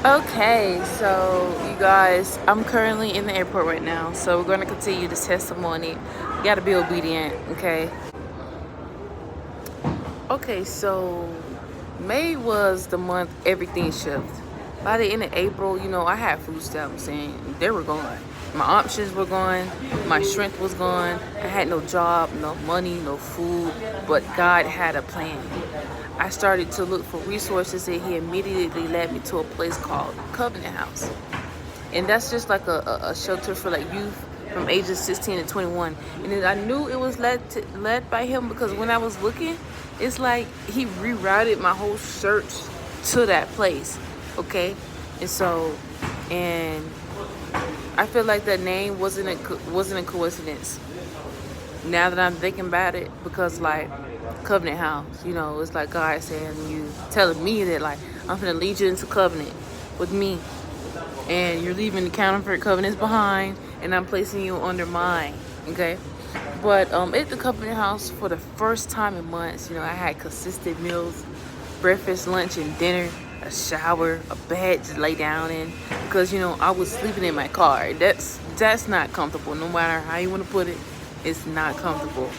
Okay, so you guys, I'm currently in the airport right now, so we're going to continue this testimony. You got to be obedient, okay? Okay, so May was the month everything shifted. By the end of April, I had food stamps and they were gone. My options were gone, my strength was gone. I had no job, no money, no food, but God had a plan. I started to look for resources and he immediately led me to a place called Covenant House. And that's just like a shelter for like youth from ages 16 to 21. And then I knew it was led by him because when I was looking, it's like he rerouted my whole search to that place. Okay, and I feel like that name wasn't a coincidence. Now that I'm thinking about it, because like Covenant House, it's like God saying, you telling me that like I'm gonna lead you into covenant with me, and you're leaving the counterfeit covenants behind, and I'm placing you under mine. Okay, but at the Covenant House for the first time in months, I had consistent meals, breakfast, lunch, and dinner, a shower, a bed to lay down in, because I was sleeping in my car. That's not comfortable, no matter how you want to put it. It's not comfortable,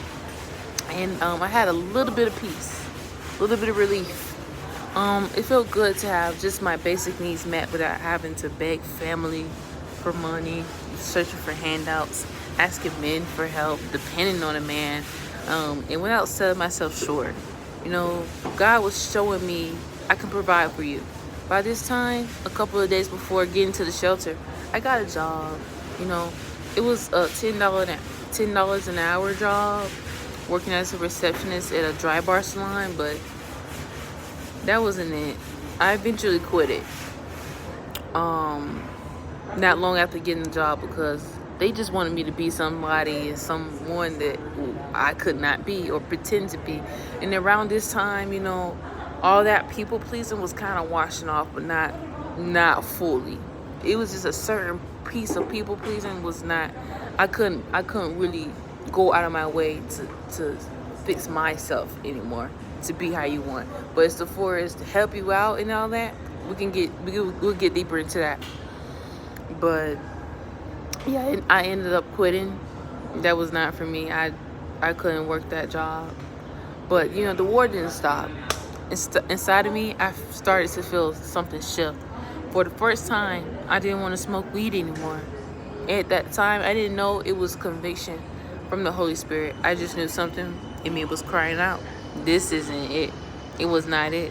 and I had a little bit of peace, a little bit of relief. It felt good to have just my basic needs met without having to beg family for money, searching for handouts, asking men for help, depending on a man, and without selling myself short. God was showing me I can provide for you. By this time, a couple of days before getting to the shelter, I got a job. It was a $10 an hour job, working as a receptionist at a dry bar salon, but that wasn't it. I eventually quit it. Not long after getting the job because they just wanted me to be somebody and someone that I could not be or pretend to be. And around this time, all that people pleasing was kind of washing off, but not fully. It was just a certain piece of people pleasing was not. I couldn't really go out of my way to fix myself anymore to be how you want. But as far as to help you out and all that, we'll get deeper into that. But yeah, I ended up quitting. That was not for me. I couldn't work that job. But the war didn't stop. Inside of me, I started to feel something shift. For the first time, I didn't want to smoke weed anymore. At that time, I didn't know it was conviction from the Holy Spirit. I just knew something in me was crying out. This isn't it. It was not it.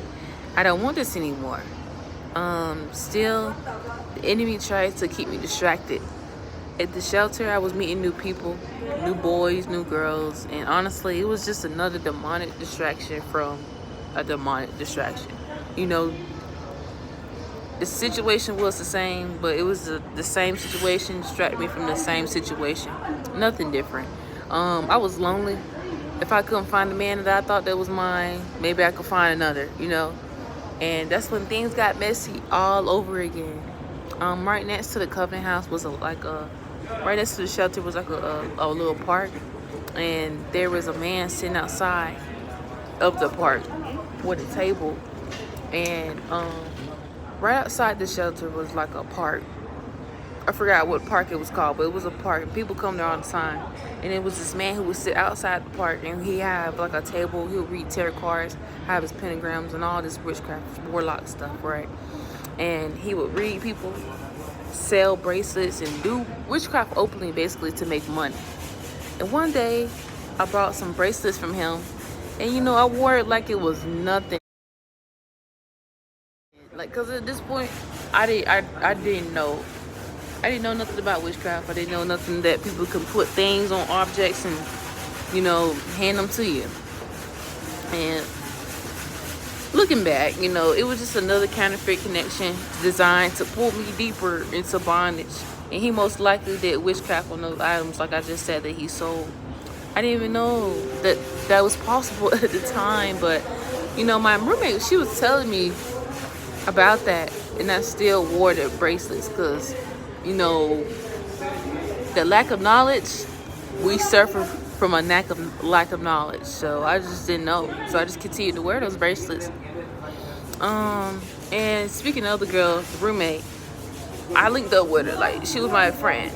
I don't want this anymore. Still, the enemy tries to keep me distracted. At the shelter, I was meeting new people, new boys, new girls, and honestly, it was just another demonic distraction from a demonic distraction. The situation was the same, but it was the same situation distracted me from the same situation. Nothing different. I was lonely. If I couldn't find the man that I thought that was mine, maybe I could find another, And that's when things got messy all over again. Right next to the Covenant House was right next to the shelter was like a little park, and there was a man sitting outside of the park with a table, and right outside the shelter was like a park. I forgot what park it was called, but it was a park. And people come there all the time. And it was this man who would sit outside the park, and he had like a table. He would read tarot cards, have his pentagrams, and all this witchcraft, warlock stuff, right? And he would read people, sell bracelets, and do witchcraft openly, basically to make money. And one day, I bought some bracelets from him, and I wore it like it was nothing. Like, cause at this point, I didn't know. I didn't know nothing about witchcraft. I didn't know nothing that people can put things on objects and, hand them to you. And looking back, it was just another counterfeit connection designed to pull me deeper into bondage. And he most likely did witchcraft on those items, like I just said, that he sold. I didn't even know that was possible at the time. But, my roommate, she was telling me about that. And I still wore the bracelets because the lack of knowledge, we suffer from a lack of knowledge. So I just didn't know. So I just continued to wear those bracelets. And speaking of the girl, the roommate, I linked up with her. Like, she was my friend,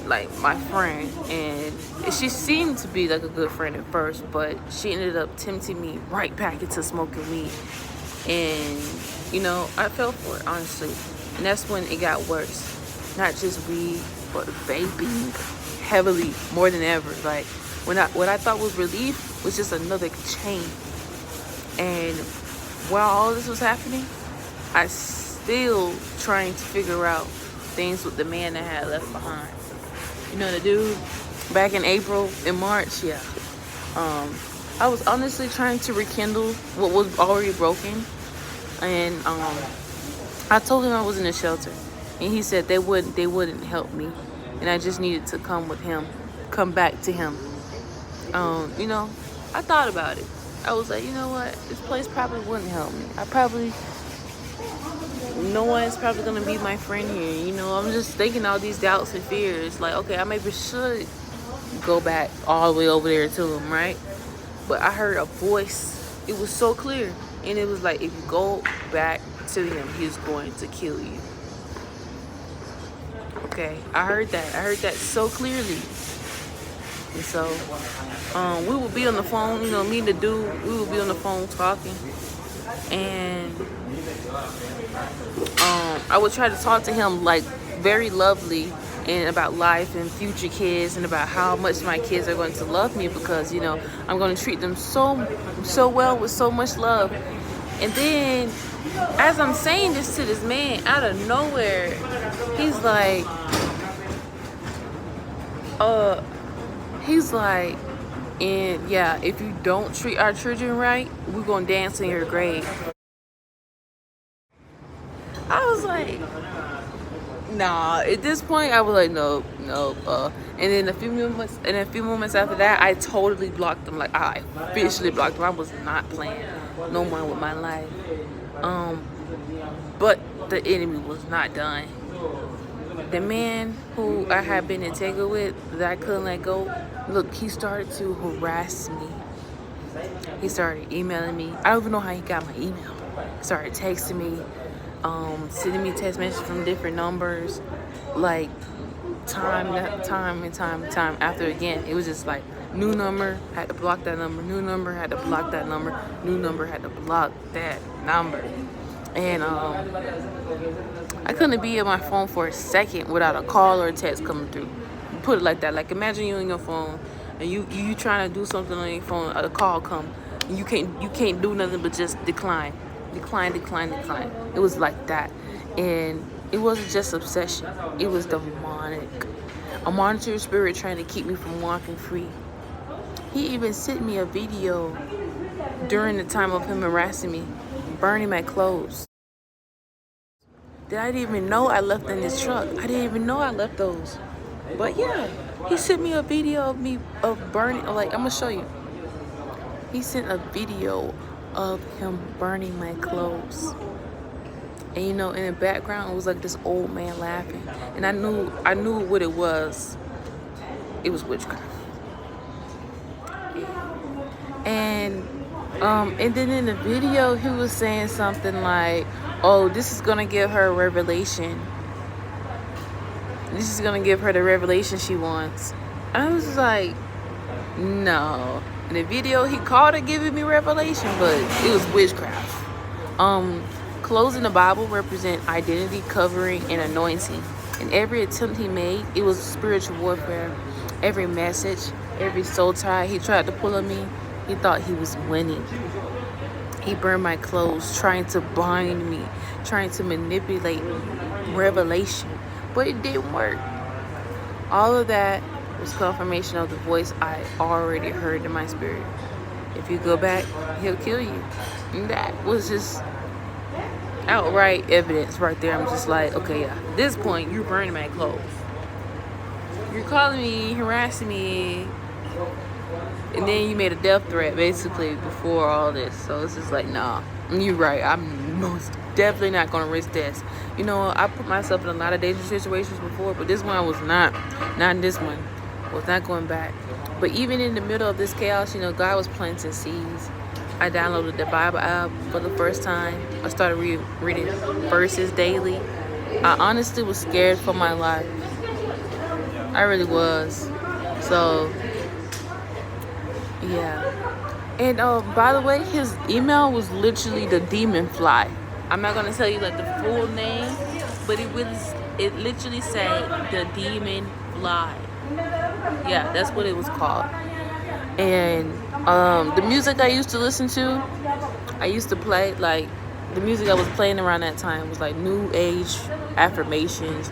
and she seemed to be like a good friend at first, but she ended up tempting me right back into smoking weed. And, you know, I fell for it, honestly. And that's when it got worse. Not just weed, but vaping heavily, more than ever. Like, what I thought was relief was just another chain. And while all this was happening, I still trying to figure out things with the man that I had left behind. You know, the dude back in April and March, yeah. I was honestly trying to rekindle what was already broken. And I told him I was in a shelter. And he said they wouldn't help me. And I just needed to come back to him. You know, I thought about it. I was like, you know what? This place probably wouldn't help me. No one's probably gonna be my friend here. You know, I'm just thinking all these doubts and fears. Like, okay, I maybe should go back all the way over there to him, right? But I heard a voice. It was so clear. And it was like, if you go back to him, he's going to kill you. Okay, I heard that so clearly. And so, we would be on the phone, you know, me and the dude, we would be on the phone talking. And I would try to talk to him like very lovely and about life and future kids and about how much my kids are going to love me because, you know, I'm going to treat them so well with so much love. And then as I'm saying this to this man, out of nowhere, he's like, and yeah, if you don't treat our children right, we're going to dance in your grave. I was like, nah. At this point, I was like, no. And then a few moments after that, I totally blocked him. Like, I officially blocked him. I was not playing no more with my life. But the enemy was not done. The man who I had been entangled with, that I couldn't let go, look, he started to harass me. He started emailing me. I don't even know how he got my email. He started texting me, sending me text messages from different numbers, like time after again. It was just like, new number, had to block that number, new number, had to block that number, new number, had to block that number. And I couldn't be on my phone for a second without a call or a text coming through. Put it like that. Like, imagine you on your phone and you trying to do something on your phone, a call come, and you can't do nothing but just decline. It was like that. And it wasn't just obsession. It was demonic. A monitoring spirit trying to keep me from walking free. He even sent me a video during the time of him harassing me, burning my clothes that I didn't even know I left in this truck. I didn't even know I left those. But yeah, he sent me a video of burning. Like, I'm gonna show you. He sent a video of him burning my clothes. And you know, in the background, it was like this old man laughing. And I knew what it was. It was witchcraft. And then in the video, he was saying something like, oh, this is going to give her a revelation. This is going to give her the revelation she wants. I was like, no. In the video, he called it giving me revelation, but it was witchcraft. Closing the Bible represent identity, covering, and anointing. And every attempt he made, it was spiritual warfare. Every message, every soul tie he tried to pull on me, he thought he was winning. He burned my clothes, trying to bind me, trying to manipulate revelation. But it didn't work. All of that was confirmation of the voice I already heard in my spirit. If you go back, he'll kill you. And that was just outright evidence right there. I'm just like, okay, yeah. At this point, you're burning my clothes. You're calling me, harassing me. And then you made a death threat, basically, before all this. So it's just like, nah, you're right. I'm most definitely not going to risk this. You know, I put myself in a lot of dangerous situations before, but this one I was not. Not in this one. I was not going back. But even in the middle of this chaos, you know, God was planting seeds. I downloaded the Bible app for the first time. I started reading verses daily. I honestly was scared for my life. I really was. So, yeah. And by the way, his email was literally the Demon Fly. I'm not gonna tell you like the full name, but it literally said the Demon Fly. Yeah, that's what it was called. And the music I used to listen to, I used to play like the music I was playing around that time was like new age affirmations,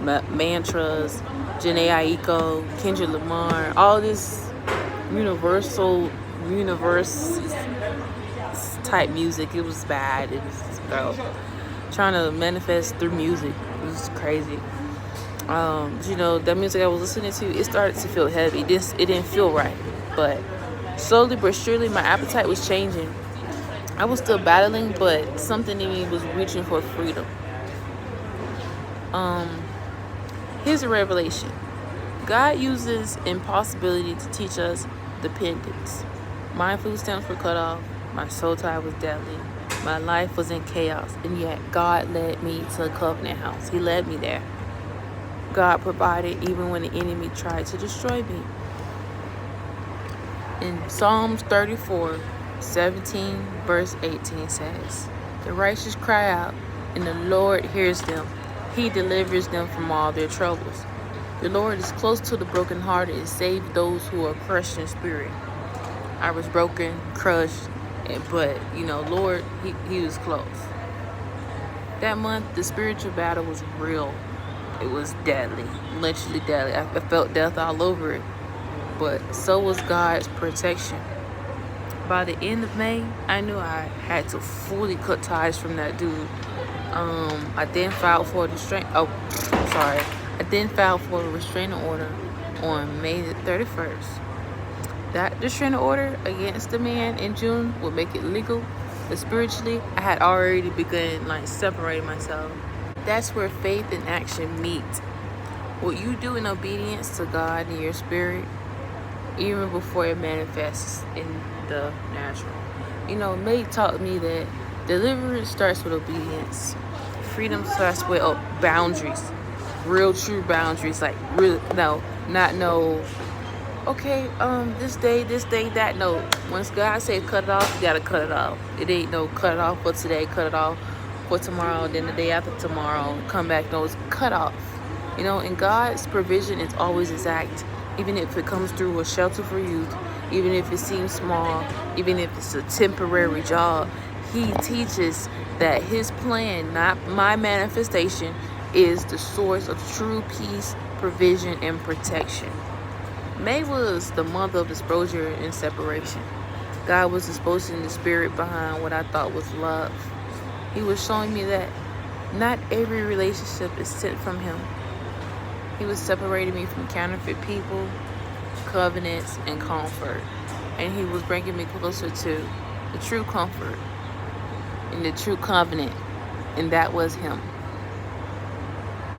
mantras, Janae Aiko, Kendrick Lamar, all this universe type music. It was bad. It was trying to manifest through music. It was crazy. That music I was listening to, it started to feel heavy. It didn't feel right. But slowly but surely, my appetite was changing. I was still battling, but something in me was reaching for freedom. Here's a revelation. God uses impossibility to teach us dependence. My food stamps were cut off. My soul tie was deadly. My life was in chaos. And yet, God led me to a covenant house. He led me there. God provided even when the enemy tried to destroy me. In Psalms 34:17, verse 18 says, "The righteous cry out, and the Lord hears them. He delivers them from all their troubles. The Lord is close to the brokenhearted and saves those who are crushed in spirit." I was broken, crushed, but Lord, He was close. That month, the spiritual battle was real. It was deadly, literally deadly. I felt death all over it. But so was God's protection. By the end of May, I knew I had to fully cut ties from that dude. I then filed for a restraining order on May the 31st. That restraining order against the man in June would make it legal, but spiritually, I had already begun separating myself. That's where faith and action meet. What you do in obedience to God and your spirit, even before it manifests in the natural. May taught me that deliverance starts with obedience. Freedom starts with boundaries. Real true boundaries. This day, that. No. Once God says cut it off, you gotta cut it off. It ain't no cut it off for today, cut it off for tomorrow, then the day after tomorrow, come back. No, it's cut off. And God's provision is always exact. Even if it comes through a shelter for youth, even if it seems small, even if it's a temporary job, He teaches that His plan, not my manifestation, is the source of true peace, provision, and protection. May was the month of exposure and separation. God was exposing the spirit behind what I thought was love. He was showing me that not every relationship is sent from Him. He was separating me from counterfeit people, covenants, and comfort. And He was bringing me closer to the true comfort and the true covenant. And that was Him.